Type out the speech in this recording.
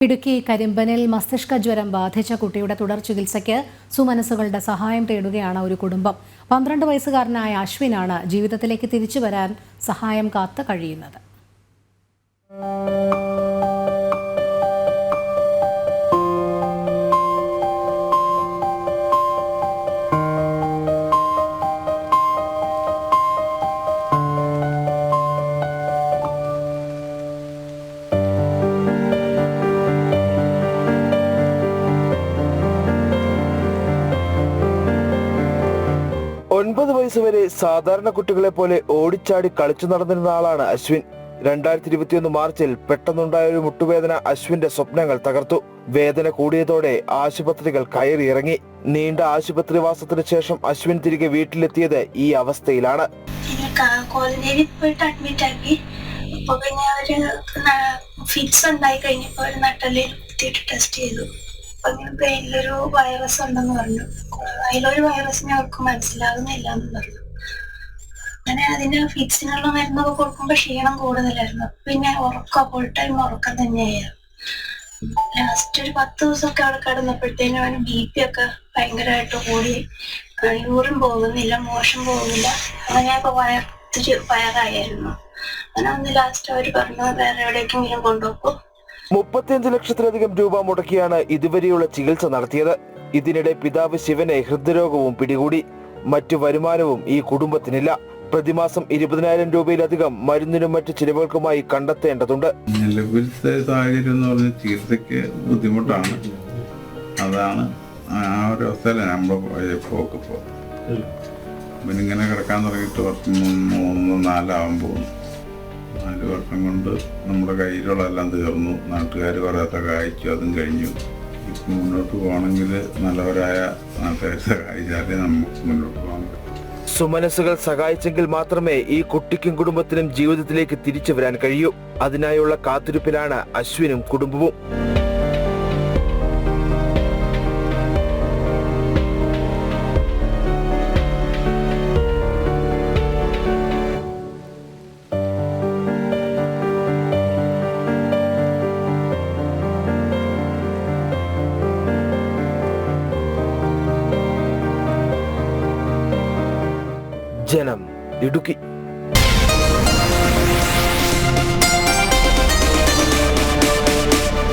ഇടുക്കി കരിമ്പനിൽ മസ്തിഷ്ക ജ്വരം ബാധിച്ച കുട്ടിയുടെ തുടർ ചികിത്സയ്ക്ക് സുമനസ്സുകളുടെ സഹായം തേടുകയാണ് ഒരു കുടുംബം. 12 വയസ്സുകാരനായ അശ്വിനാണ് ജീവിതത്തിലേക്ക് തിരിച്ചു വരാൻ സഹായം കാത്ത് കഴിയുന്നത്. 9 വയസ്സുവരെ സാധാരണ കുട്ടികളെ പോലെ ഓടിച്ചാടി കളിച്ചു നടന്നിരുന്ന ആളാണ് അശ്വിൻ. 2021 മാർച്ചിൽ പെട്ടെന്നുണ്ടായ ഒരു മുട്ടുവേദന അശ്വിന്റെ സ്വപ്നങ്ങൾ തകർത്തു. വേദന കൂടിയതോടെ ആശുപത്രികൾ കയറിയിറങ്ങി. നീണ്ട ആശുപത്രിവാസത്തിന് ശേഷം അശ്വിൻ തിരികെ വീട്ടിലെത്തിയത് ഈ അവസ്ഥയിലാണ്. ബ്രെയിനിലൊരു വൈറസ് ഉണ്ടെന്ന് പറഞ്ഞു. അതിലൊരു വൈറസിനെ അവർക്ക് മനസ്സിലാകുന്നില്ല എന്ന് പറഞ്ഞു. അങ്ങനെ അതിന്റെ ഫിറ്റ്സിനുള്ള മരുന്നൊക്കെ കൊടുക്കുമ്പോ ക്ഷീണം കൂടുതലായിരുന്നു. പിന്നെ ഫുൾ ടൈം ഉറക്കം തന്നെയായിരുന്നു. ലാസ്റ്റ് ഒരു 10 ദിവസമൊക്കെ അവിടെ കിടന്നപ്പോഴത്തേനും അവന് BP ഒക്കെ ഭയങ്കരമായിട്ട് കൂടി. യൂറിൻ പോകുന്നില്ല, മോശം പോകുന്നില്ല. അങ്ങനെയൊക്കെ വയറായിരുന്നു. അങ്ങനെ ഒന്ന് ലാസ്റ്റ് അവർ പറഞ്ഞു വേറെ എവിടേക്കെങ്കിലും കൊണ്ടുപോകും. 35 ലക്ഷത്തിലധികം രൂപ മുടക്കിയാണ് ഇതുവരെയുള്ള ചികിത്സ നടത്തിയത്. ഇതിനിടെ പിതാവ് ശിവനെ ഹൃദ്രോഗവും പിടികൂടി. മറ്റു വരുമാനവും ഈ കുടുംബത്തിനില്ല. പ്രതിമാസം 20,000 രൂപയിലധികം മരുന്നിനും മറ്റു ചിലവുകൾക്കുമായി കണ്ടെത്തേണ്ടതുണ്ട്. നിലവിലത്തെ സാഹചര്യം എന്ന് പറഞ്ഞാൽ ചികിത്സയ്ക്ക് ബുദ്ധിമുട്ടാണ്. അതാണ് ആ ഒരു അവസ്ഥയില നമ്മുടെ പോക്കിപ്പോ. ഇവനിങ്ങനെ കിടക്കാൻ തുടങ്ങിയിട്ട് 3-4 പോകുന്നു. 4 വർഷം കൊണ്ട് നമ്മുടെ കയ്യിലുള്ളതെല്ലാം തീർന്നു. നാട്ടുകാർ കുറേയൊക്കെ സഹായിച്ചു, അതും കഴിഞ്ഞു. ഇപ്പം മുന്നോട്ട് പോകണമെങ്കിൽ നല്ലവരായ നാട്ടുകാർ സഹായിച്ചാലേ നമുക്ക് മുന്നോട്ട് പോകാൻ പറ്റും. സുമനസ്സുകൾ സഹായിച്ചെങ്കിൽ മാത്രമേ ഈ കുട്ടിക്കും കുടുംബത്തിനും ജീവിതത്തിലേക്ക് തിരിച്ചു വരാൻ കഴിയൂ. അതിനായുള്ള കാത്തിരിപ്പിലാണ് അശ്വിനും കുടുംബവും. ജനം, ഇടുക്കി.